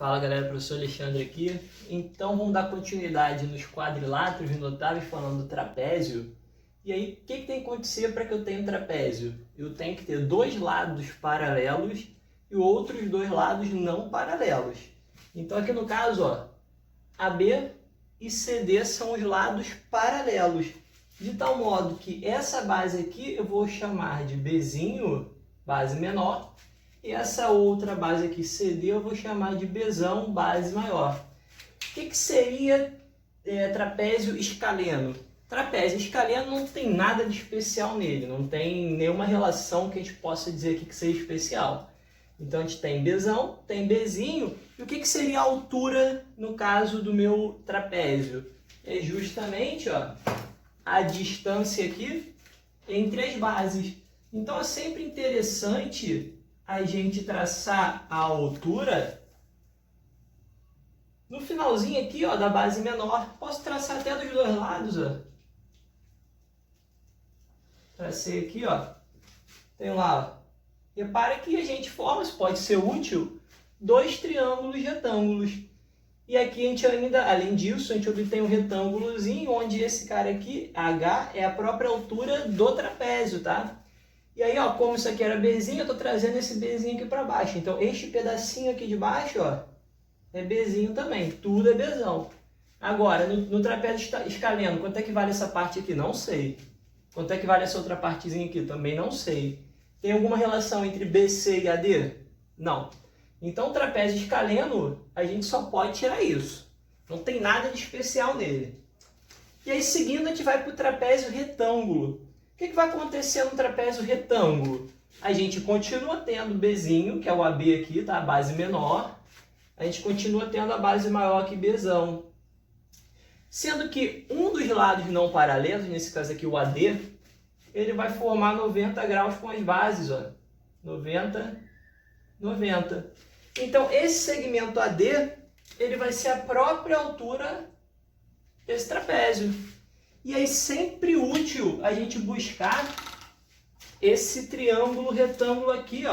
Fala galera, professor Alexandre aqui. Então vamos dar continuidade nos quadriláteros notáveis falando do trapézio. E aí, o que tem que acontecer para que eu tenha um trapézio? Eu tenho que ter dois lados paralelos e outros dois lados não paralelos. Então aqui no caso, ó, AB e CD são os lados paralelos. De tal modo que essa base aqui eu vou chamar de Bzinho, base menor, e essa outra base aqui, CD, eu vou chamar de Bzão, base maior. O que seria trapézio escaleno? Trapézio escaleno não tem nada de especial nele, não tem nenhuma relação que a gente possa dizer aqui que seja especial. Então a gente tem Bzão, tem Bzinho, e o que seria a altura no caso do meu trapézio? É justamente a distância aqui entre as bases. Então é sempre interessante a gente traçar a altura no finalzinho aqui, da base menor. Posso traçar até dos dois lados, Tracei aqui, Tem lá, Repara que a gente forma, isso pode ser útil, dois triângulos retângulos. E aqui a gente ainda, além disso, a gente obtém um retângulozinho, onde esse cara aqui, H, é a própria altura do trapézio, tá? E aí, como isso aqui era Bzinho, eu estou trazendo esse Bzinho aqui para baixo. Então, este pedacinho aqui de baixo, é Bzinho também. Tudo é Bzão. Agora, no trapézio escaleno, quanto é que vale essa parte aqui? Não sei. Quanto é que vale essa outra partezinha aqui? Também não sei. Tem alguma relação entre BC e AD? Não. Então, o trapézio escaleno, a gente só pode tirar isso. Não tem nada de especial nele. E aí, seguindo, a gente vai para o trapézio retângulo. O que vai acontecer no trapézio retângulo? A gente continua tendo Bzinho, que é o AB aqui, tá? A base menor. A gente continua tendo a base maior que Bzão. Sendo que um dos lados não paralelos, nesse caso aqui o AD, ele vai formar 90 graus com as bases, 90, 90. Então, esse segmento AD, ele vai ser a própria altura desse trapézio. E aí, sempre útil a gente buscar esse triângulo retângulo aqui,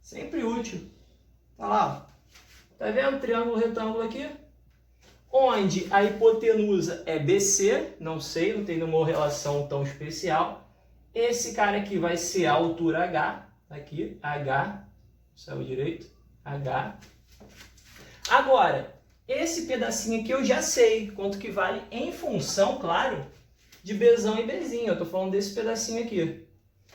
Sempre útil. Tá lá, Tá vendo o triângulo retângulo aqui? Onde a hipotenusa é BC, não sei, não tem nenhuma relação tão especial. Esse cara aqui vai ser a altura H, aqui, H, saiu direito, H. Agora, esse pedacinho aqui eu já sei quanto que vale em função, claro, de Bzão e Bzinho. Eu estou falando desse pedacinho aqui.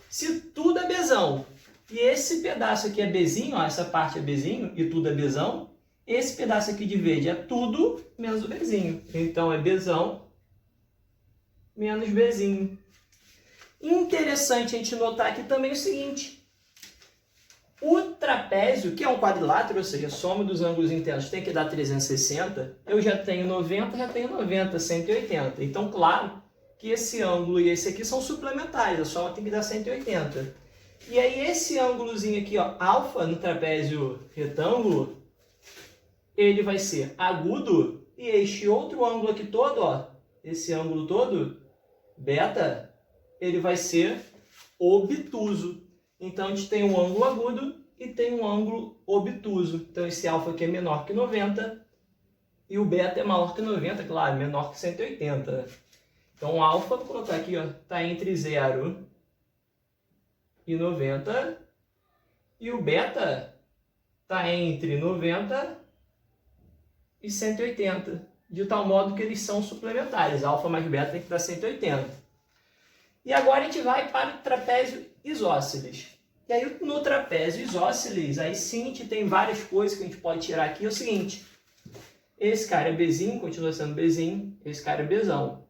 Se tudo é Bzão e esse pedaço aqui é Bzinho, essa parte é Bzinho e tudo é Bzão, esse pedaço aqui de verde é tudo menos o Bzinho. Então é Bzão menos Bzinho. Interessante a gente notar aqui também o seguinte. O trapézio, que é um quadrilátero, ou seja, a soma dos ângulos internos tem que dar 360, eu já tenho 90, 180. Então, claro que esse ângulo e esse aqui são suplementares, a soma tem que dar 180. E aí, esse ângulozinho aqui, alfa, no trapézio retângulo, ele vai ser agudo, e este outro ângulo aqui todo, esse ângulo todo, beta, ele vai ser obtuso. Então, a gente tem um ângulo agudo e tem um ângulo obtuso. Então, esse alfa aqui é menor que 90 e o beta é maior que 90, claro, menor que 180. Então, o alfa, vou colocar aqui, está entre 0 e 90 e o beta está entre 90 e 180, de tal modo que eles são suplementares. Alfa mais beta tem que dar 180. E agora a gente vai para o trapézio isósceles. E aí no trapézio isósceles, aí sim a gente tem várias coisas que a gente pode tirar aqui. É o seguinte, esse cara é Bzinho, continua sendo Bzinho, esse cara é Bzão.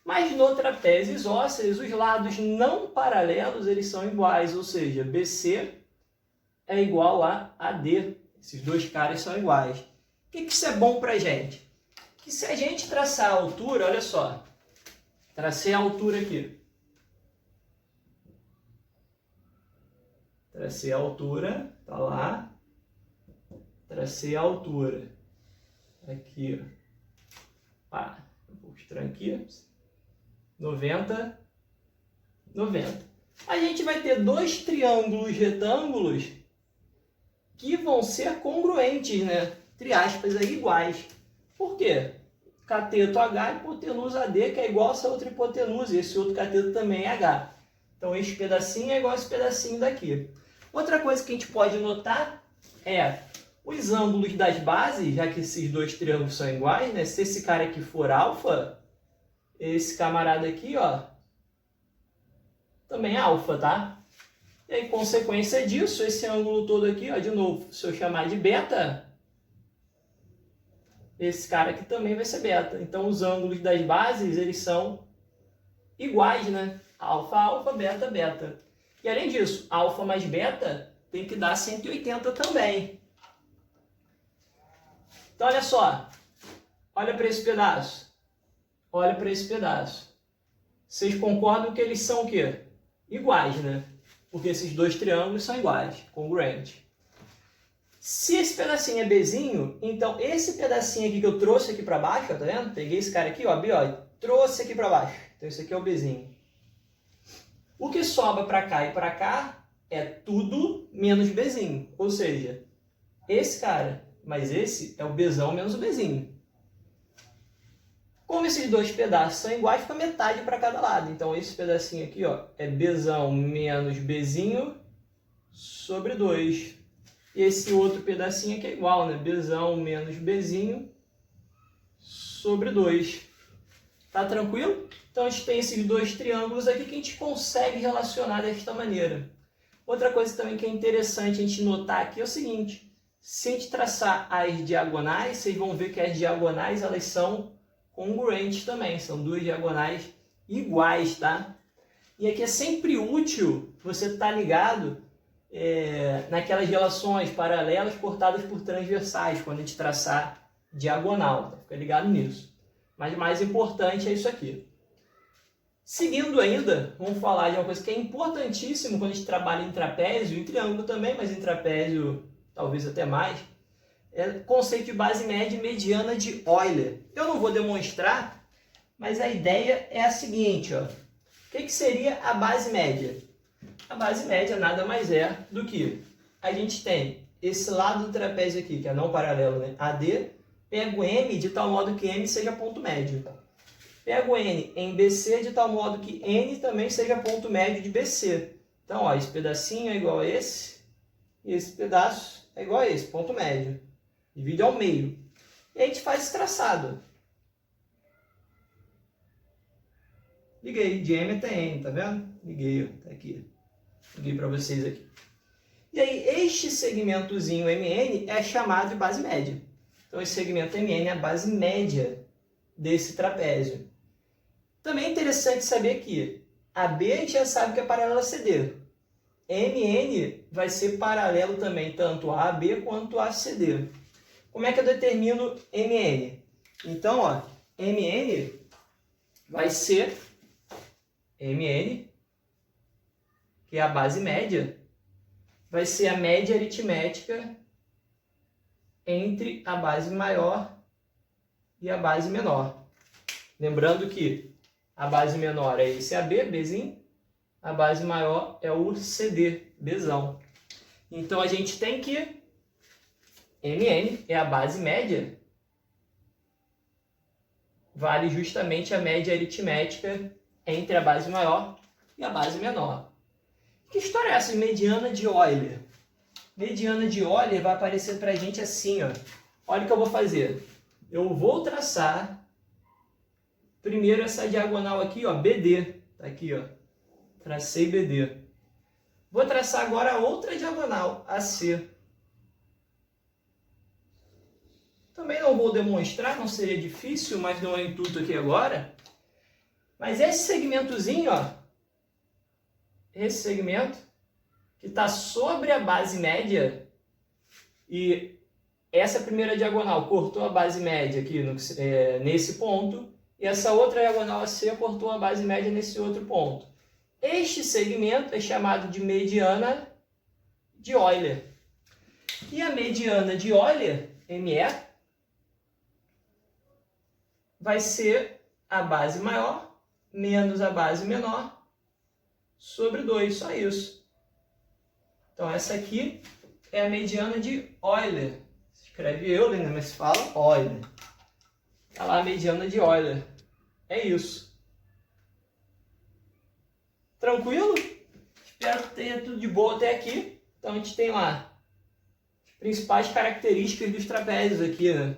Mas no trapézio isósceles, os lados não paralelos, eles são iguais, ou seja, BC é igual a AD. Esses dois caras são iguais. O que isso é bom pra gente? Que se a gente traçar a altura, olha só, tracei a altura aqui. Tracei a altura, tá lá. Tracei a altura. Aqui, vou mostrar aqui. 90, 90. A gente vai ter dois triângulos retângulos que vão ser congruentes, né? Entre aspas, aí, iguais. Por quê? Cateto H, hipotenusa AD, que é igual a essa outra hipotenusa, e esse outro cateto também é H. Então, esse pedacinho é igual a esse pedacinho daqui. Outra coisa que a gente pode notar é os ângulos das bases, já que esses dois triângulos são iguais, né? Se esse cara aqui for alfa, esse camarada aqui, ó, também é alfa, tá? E aí, consequência disso, esse ângulo todo aqui, ó, de novo, se eu chamar de beta, esse cara aqui também vai ser beta. Então, os ângulos das bases, eles são iguais, né? Alfa, alfa, beta, beta. E além disso, alfa mais beta tem que dar 180 também. Então, olha só. Olha para esse pedaço. Olha para esse pedaço. Vocês concordam que eles são o quê? Iguais, né? Porque esses dois triângulos são iguais, congruentes. Se esse pedacinho é Bzinho, então esse pedacinho aqui que eu trouxe aqui para baixo, ó, tá vendo? Peguei esse cara aqui, ó, B, ó, trouxe aqui para baixo. Então esse aqui é o Bzinho. O que sobra para cá e para cá é tudo menos Bzinho. Ou seja, esse cara, mas esse é o Bzão menos o Bzinho. Como esses dois pedaços são iguais, fica metade para cada lado. Então esse pedacinho aqui, ó, é Bzão menos Bzinho sobre 2. E esse outro pedacinho aqui é igual, né? Bzão menos Bzinho sobre 2. Tá tranquilo? Então a gente tem esses dois triângulos aqui que a gente consegue relacionar desta maneira. Outra coisa também que é interessante a gente notar aqui é o seguinte. Se a gente traçar as diagonais, vocês vão ver que as diagonais elas são congruentes também. São duas diagonais iguais, tá? E aqui é sempre útil você estar ligado naquelas relações paralelas cortadas por transversais, quando a gente traçar diagonal. Tá? Fica ligado nisso. Mas o mais importante é isso aqui. Seguindo ainda, vamos falar de uma coisa que é importantíssima quando a gente trabalha em trapézio, em triângulo também, mas em trapézio talvez até mais, é o conceito de base média e mediana de Euler. Eu não vou demonstrar, mas a ideia é a seguinte, ó. O que seria a base média? A base média nada mais é do que a gente tem esse lado do trapézio aqui, que é não paralelo, né? AD, pego o M de tal modo que M seja ponto médio. Pego N em BC de tal modo que N também seja ponto médio de BC. Então, ó, esse pedacinho é igual a esse, e esse pedaço é igual a esse, ponto médio. Divide ao meio. E a gente faz esse traçado. Liguei, de M até N, tá vendo? Liguei, ó, tá aqui. Liguei para vocês aqui. E aí, este segmentozinho MN é chamado de base média. Então, esse segmento MN é a base média desse trapézio. Também é interessante saber que AB a gente já sabe que é paralelo a CD. MN vai ser paralelo também tanto a AB quanto a CD. Como é que eu determino MN? Então, ó, MN vai ser MN, que é a base média, vai ser a média aritmética entre a base maior e a base menor. Lembrando que a base menor é esse AB, Bzinho, a base maior é o CD, Bzão. Então a gente tem que MN é a base média, vale justamente a média aritmética entre a base maior e a base menor. Que história é essa de mediana de Euler? Mediana de Euler vai aparecer para a gente assim, ó. Olha o que eu vou fazer. Eu vou traçar primeiro essa diagonal aqui, ó, BD. Tá aqui, ó. Tracei BD. Vou traçar agora a outra diagonal, AC. Também não vou demonstrar, não seria difícil, mas não é intuito aqui agora. Mas esse segmentozinho, ó, esse segmento que está sobre a base média, e essa primeira diagonal cortou a base média aqui nesse ponto, e essa outra diagonal AC cortou a base média nesse outro ponto. Este segmento é chamado de mediana de Euler. E a mediana de Euler, ME, vai ser a base maior menos a base menor sobre 2, só isso. Então essa aqui é a mediana de Euler. Se escreve Euler, né? Mas se fala Euler. Está lá a mediana de Euler. É isso. Tranquilo? Espero que tenha tudo de boa até aqui. Então a gente tem lá as principais características dos trapézios aqui, né?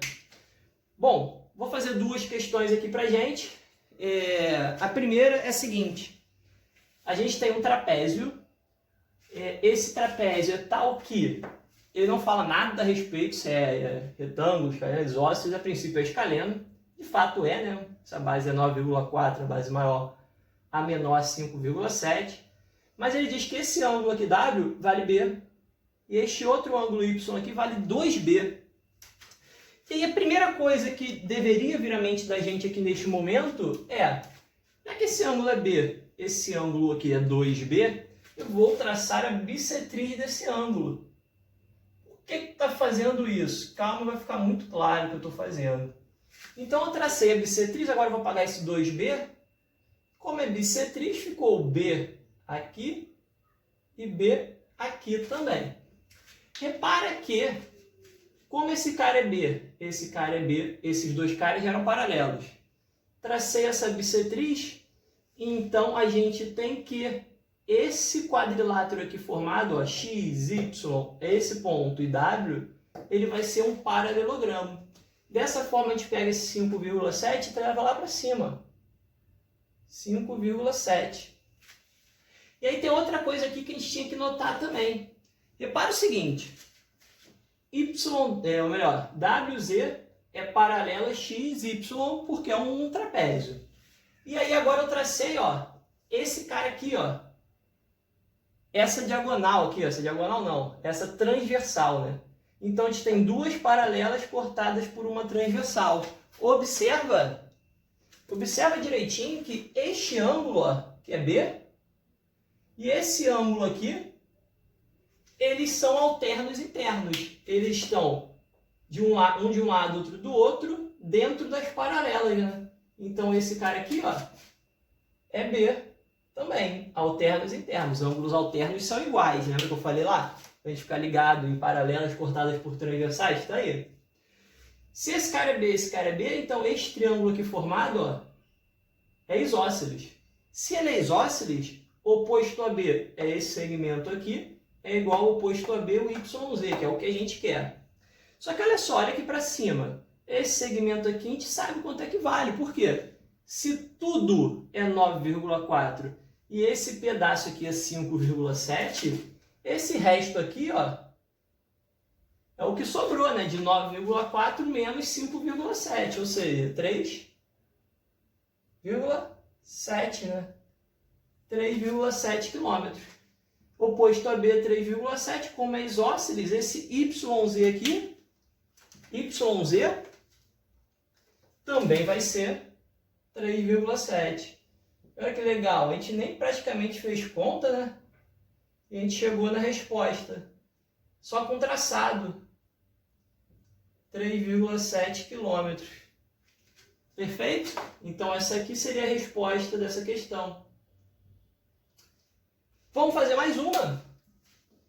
Bom, vou fazer duas questões aqui pra gente. A primeira é a seguinte. A gente tem um trapézio. Esse trapézio é tal que ele não fala nada a respeito se é retângulo, escaleno, isósceles, a princípio é escaleno. De fato é, né? Essa base é 9,4, a base maior, a menor 5,7. Mas ele diz que esse ângulo aqui W vale B e este outro ângulo Y aqui vale 2B. E aí a primeira coisa que deveria vir à mente da gente aqui neste momento é, já que esse ângulo é B, esse ângulo aqui é 2B, eu vou traçar a bissetriz desse ângulo. Por que está fazendo isso? Calma, vai ficar muito claro o que eu estou fazendo. Então eu tracei a bissetriz, agora eu vou apagar esse 2B. Como é bissetriz, ficou B aqui e B aqui também. Repara que, como esse cara é B, esse cara é B, esses dois caras eram paralelos. Tracei essa bissetriz, então a gente tem que esse quadrilátero aqui formado, ó, x, y, esse ponto e w, ele vai ser um paralelogramo. Dessa forma a gente pega esse 5,7 e leva lá para cima. 5,7. E aí tem outra coisa aqui que a gente tinha que notar também. Repara o seguinte, WZ é paralela a XY porque é um trapézio. E aí agora eu tracei, ó, esse cara aqui, ó, essa diagonal aqui, ó, essa diagonal não, essa transversal, né? Então a gente tem duas paralelas cortadas por uma transversal. Observa direitinho que este ângulo, ó, que é B, e esse ângulo aqui, eles são alternos internos. Eles estão um de um lado, outro do outro, dentro das paralelas, né? Então esse cara aqui, ó, é B também, alternos internos. Ângulos alternos são iguais, lembra que eu falei lá? Pra gente ficar ligado em paralelas cortadas por transversais, tá aí. Se esse cara é B, esse cara é B, então este triângulo aqui formado, ó, é isósceles. Se ele é isósceles, oposto a B é esse segmento aqui, é igual ao oposto a B, o YZ, que é o que a gente quer. Só que olha só, olha aqui para cima. Esse segmento aqui a gente sabe quanto é que vale. Por quê? Se tudo é 9,4 e esse pedaço aqui é 5,7, esse resto aqui, ó, é o que sobrou, né? De 9,4 menos 5,7, ou seja, 3,7, né? 3,7 quilômetros. Oposto a B, 3,7, como é isósceles, esse YZ aqui, YZ, também vai ser 3,7. Olha que legal, a gente nem praticamente fez conta, né? E a gente chegou na resposta. Só com traçado. 3,7 quilômetros. Perfeito? Então essa aqui seria a resposta dessa questão. Vamos fazer mais uma.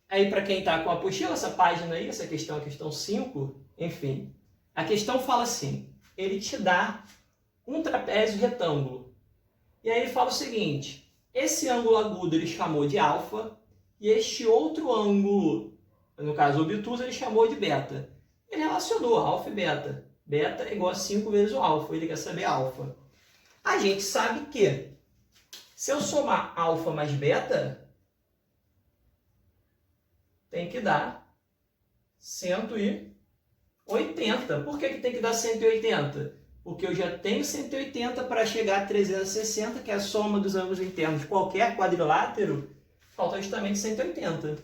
Aí para quem está com a apostila, essa página aí, essa questão, a questão 5, enfim. A questão fala assim, ele te dá um trapézio retângulo. E aí ele fala o seguinte, esse ângulo agudo ele chamou de alfa, e este outro ângulo, no caso obtuso, ele chamou de beta. Ele relacionou alfa e beta. Beta é igual a 5 vezes o alfa, ele quer saber alfa. A gente sabe que, se eu somar alfa mais beta, tem que dar 180. Por que tem que dar 180? Porque eu já tenho 180 para chegar a 360, que é a soma dos ângulos internos de qualquer quadrilátero, falta justamente 180.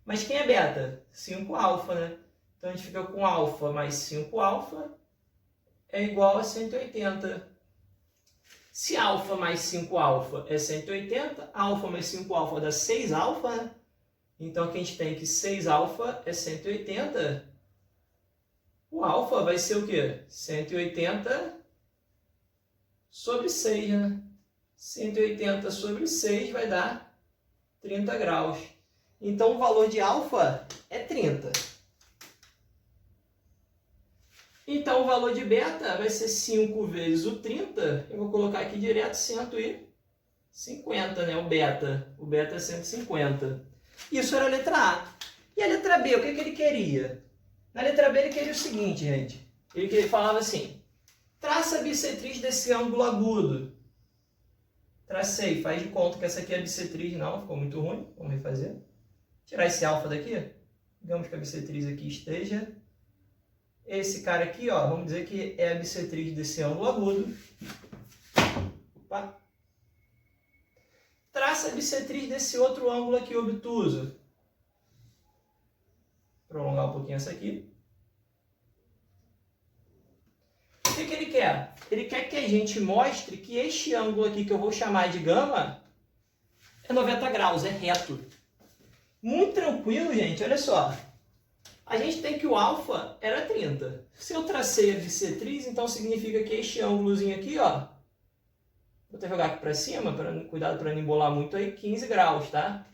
Mas quem é beta? 5 alfa, né? Então a gente fica com alfa mais 5 alfa é igual a 180. Se alfa mais 5 alfa é 180, alfa mais 5 alfa dá 6 alfa, né? Então aqui a gente tem que 6 alfa é 180. O alfa vai ser o quê? 180 sobre 6, né? 180 sobre 6 vai dar 30 graus. Então o valor de alfa é 30. Então, o valor de beta vai ser 5 vezes o 30. Eu vou colocar aqui direto 150, né? O beta é 150. Isso era a letra A. E a letra B, o que ele queria? Na letra B, ele queria o seguinte, gente. Ele falava assim, traça a bissetriz desse ângulo agudo. Tracei, faz de conta que essa aqui é a bissetriz. Não, ficou muito ruim. Vamos refazer. Tirar esse alfa daqui. Digamos que a bissetriz aqui esteja... Esse cara aqui, ó, vamos dizer que é a bissetriz desse ângulo agudo. Opa. Traça a bissetriz desse outro ângulo aqui obtuso. Prolongar um pouquinho essa aqui. O que ele quer? Ele quer que a gente mostre que este ângulo aqui, que eu vou chamar de gama, é 90 graus, é reto. Muito tranquilo, gente, olha só. A gente tem que o alfa era 30. Se eu tracei a bissetriz, então significa que este ângulozinho aqui, ó, vou até jogar aqui para cima, cuidado para não embolar muito aí, 15 graus, tá?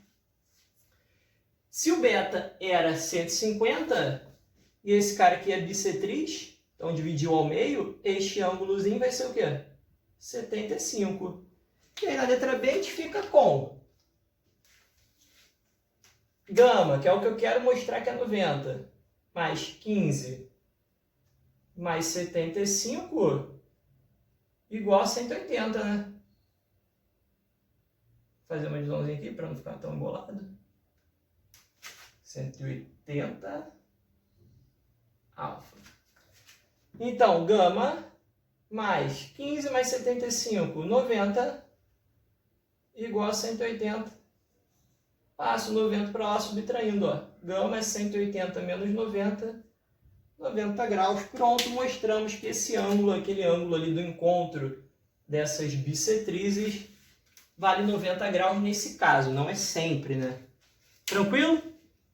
Se o beta era 150, e esse cara aqui é bissetriz, então dividiu ao meio, este ângulozinho vai ser o quê? 75. E aí na letra B a gente fica com gama, que é o que eu quero mostrar que é 90, mais 15, mais 75, igual a 180, né? Vou fazer uma divisãozinha aqui para não ficar tão embolado. 180 alfa. Então, gama mais 15 mais 75, 90, igual a 180. Passo 90 para lá, subtraindo, ó. Gama é 180 menos 90, 90 graus. Pronto, mostramos que esse ângulo, aquele ângulo ali do encontro dessas bissetrizes, vale 90 graus nesse caso. Não é sempre, né? Tranquilo?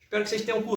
Espero que vocês tenham curtido.